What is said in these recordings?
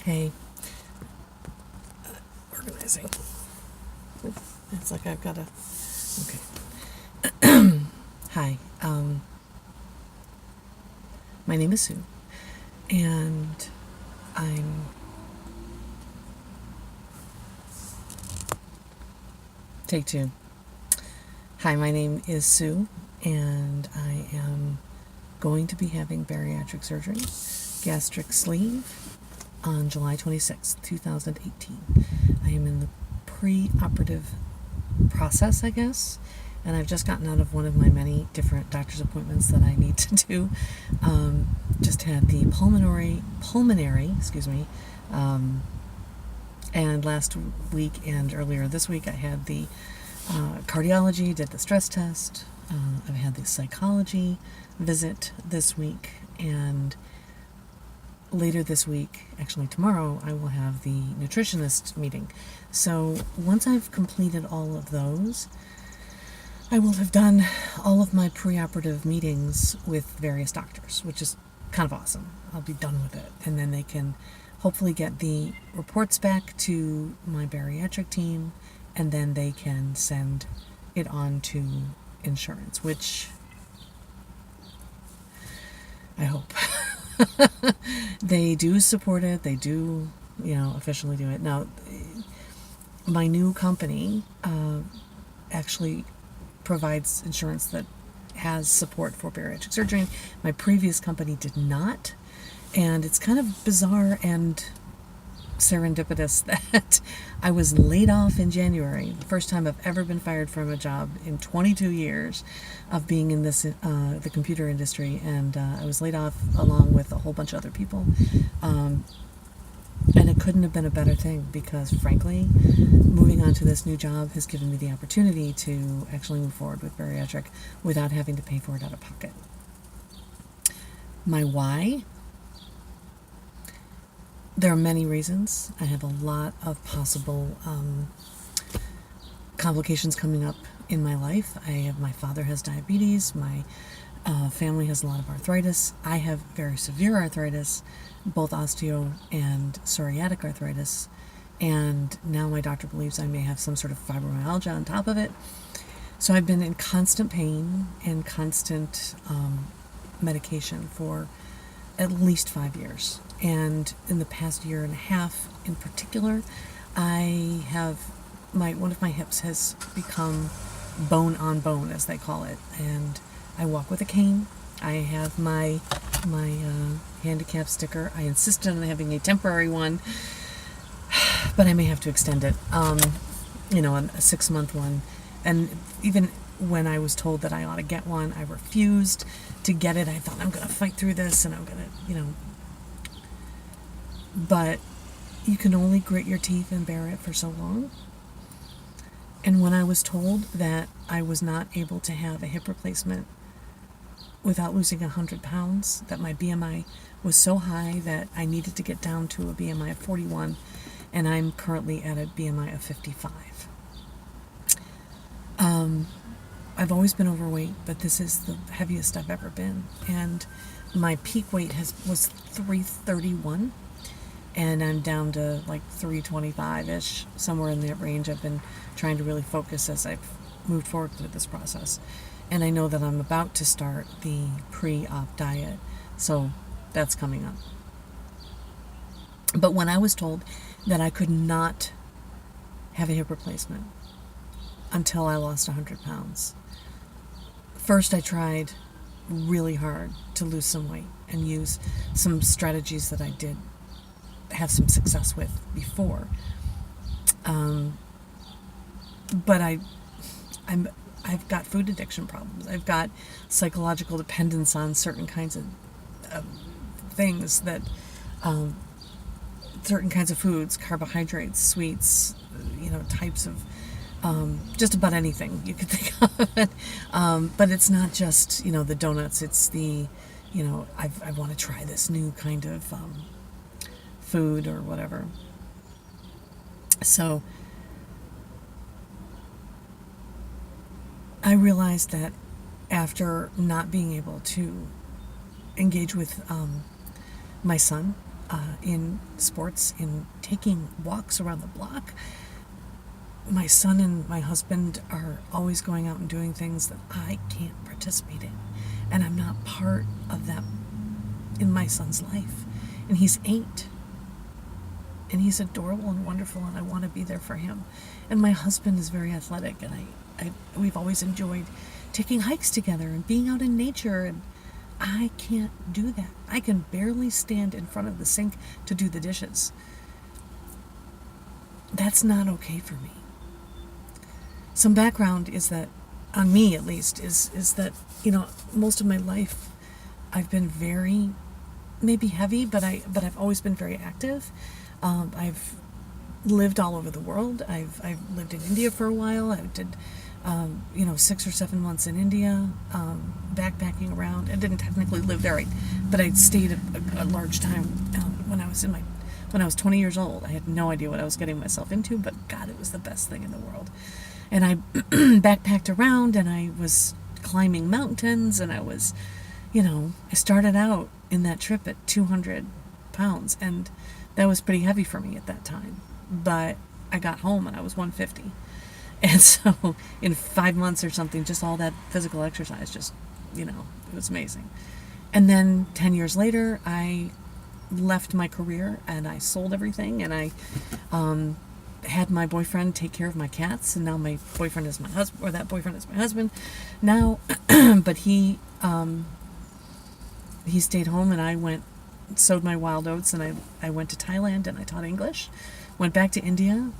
Hey, organizing. It's like I've got to. Okay. Hi. My name is Sue, and I'm. Take two. Hi, my name is Sue, and I am going to be having bariatric surgery, gastric sleeve, on July 26th, 2018. I am in the pre-operative process, I guess, and I've just gotten out of one of my many different doctor's appointments that I need to do. Just had the pulmonary, and last week and earlier this week I had the cardiology, did the stress test. I've had the psychology visit this week, and later this week, actually tomorrow, I will have the nutritionist meeting. So once I've completed all of those, I will have done all of my preoperative meetings with various doctors, which is kind of awesome. I'll be done with it, and then they can hopefully get the reports back to my bariatric team, and then they can send it on to insurance, which I hope. They do support it. They do, officially do it. Now, my new company actually provides insurance that has support for bariatric surgery. My previous company did not, and it's kind of bizarre and serendipitous that I was laid off in January, the first time I've ever been fired from a job in 22 years of being in this the computer industry, and I was laid off along with a whole bunch of other people, and it couldn't have been a better thing, because frankly, moving on to this new job has given me the opportunity to actually move forward with bariatric without having to pay for it out of pocket. My why? There are many reasons. I have a lot of possible complications coming up in my life. My father has diabetes. My family has a lot of arthritis. I have very severe arthritis, both osteo and psoriatic arthritis. And now my doctor believes I may have some sort of fibromyalgia on top of it. So I've been in constant pain and constant medication for at least 5 years. And in the past year and a half in particular, I have one of my hips has become bone on bone, as they call it, and I walk with a cane. I have my handicap sticker. I insisted on having a temporary one, but I may have to extend it, a 6-month one. And even when I was told that I ought to get one, I refused to get it. I thought, I'm going to fight through this, and I'm going to, But you can only grit your teeth and bear it for so long. And when I was told that I was not able to have a hip replacement without losing 100 pounds, that my BMI was so high that I needed to get down to a BMI of 41, and I'm currently at a BMI of 55. I've always been overweight, but this is the heaviest I've ever been. And my peak weight was 331. And I'm down to like 325-ish, somewhere in that range. I've been trying to really focus as I've moved forward with this process. And I know that I'm about to start the pre-op diet, so that's coming up. But when I was told that I could not have a hip replacement until I lost 100 pounds, first I tried really hard to lose some weight and use some strategies that I did have some success with before, but I've got food addiction problems. I've got psychological dependence on certain kinds of things that certain kinds of foods, carbohydrates, sweets, types of just about anything you could think of it. But it's not just the donuts. It's the I want to try this new kind of food or whatever. So I realized that after not being able to engage with my son in sports, in taking walks around the block. My son and my husband are always going out and doing things that I can't participate in. And I'm not part of that in my son's life. And he's 8. And he's adorable and wonderful, and I want to be there for him. And my husband is very athletic, and we've always enjoyed taking hikes together and being out in nature, and I can't do that. I can barely stand in front of the sink to do the dishes. That's not okay for me. Some background is that, on me at least, is that, most of my life I've been very, maybe heavy, but I've always been very active. I've lived all over the world. I've lived in India for a while. I did 6 or 7 months in India, backpacking around. I didn't technically live there, but I stayed a large time when I was 20 years old. I had no idea what I was getting myself into, but God, it was the best thing in the world. And I backpacked around, and I was climbing mountains, and I was, I started out in that trip at 200 pounds, and that was pretty heavy for me at that time. But I got home and I was 150. And so in 5 months or something, just all that physical exercise, just, it was amazing. And then 10 years later, I left my career and I sold everything, and I had my boyfriend take care of my cats, and now my boyfriend is my husband, or that boyfriend is my husband now. But he stayed home, and I sowed my wild oats, and I went to Thailand, and I taught English, went back to India,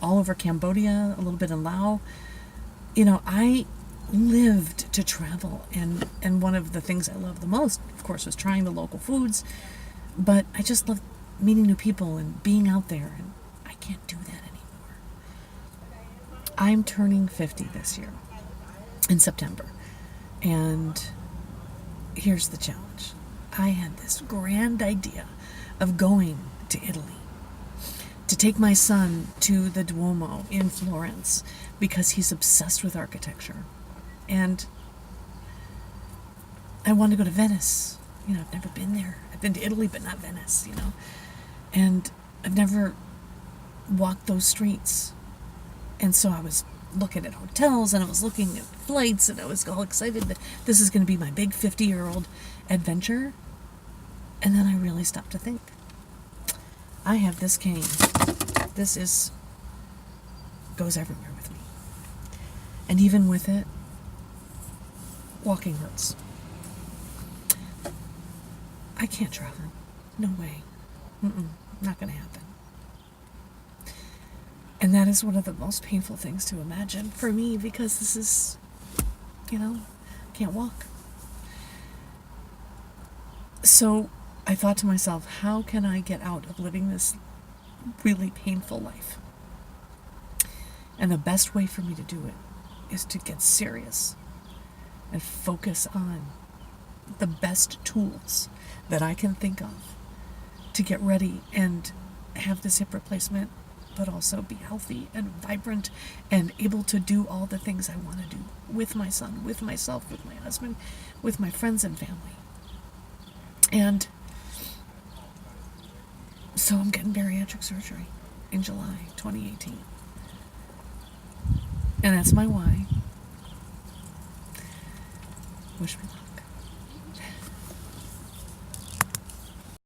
all over Cambodia, a little bit in Laos. I lived to travel, and one of the things I loved the most, of course, was trying the local foods, but I just loved meeting new people and being out there, and I can't do that anymore. I'm turning 50 this year, in September, and here's the challenge. I had this grand idea of going to Italy, to take my son to the Duomo in Florence, because he's obsessed with architecture. And I want to go to Venice. I've never been there. I've been to Italy, but not Venice, And I've never walked those streets. And so I was looking at hotels, and I was looking at flights, and I was all excited that this is going to be my big 50-year-old adventure. And then I really stopped to think. I have this cane. This goes everywhere with me. And even with it, walking hurts. I can't travel. No way. Not going to happen. And that is one of the most painful things to imagine for me, because this is, can't walk. So I thought to myself, how can I get out of living this really painful life? And the best way for me to do it is to get serious and focus on the best tools that I can think of to get ready and have this hip replacement, but also be healthy and vibrant and able to do all the things I want to do with my son, with myself, with my husband, with my friends and family. And so I'm getting bariatric surgery in July 2018. And that's my why. Wish me luck.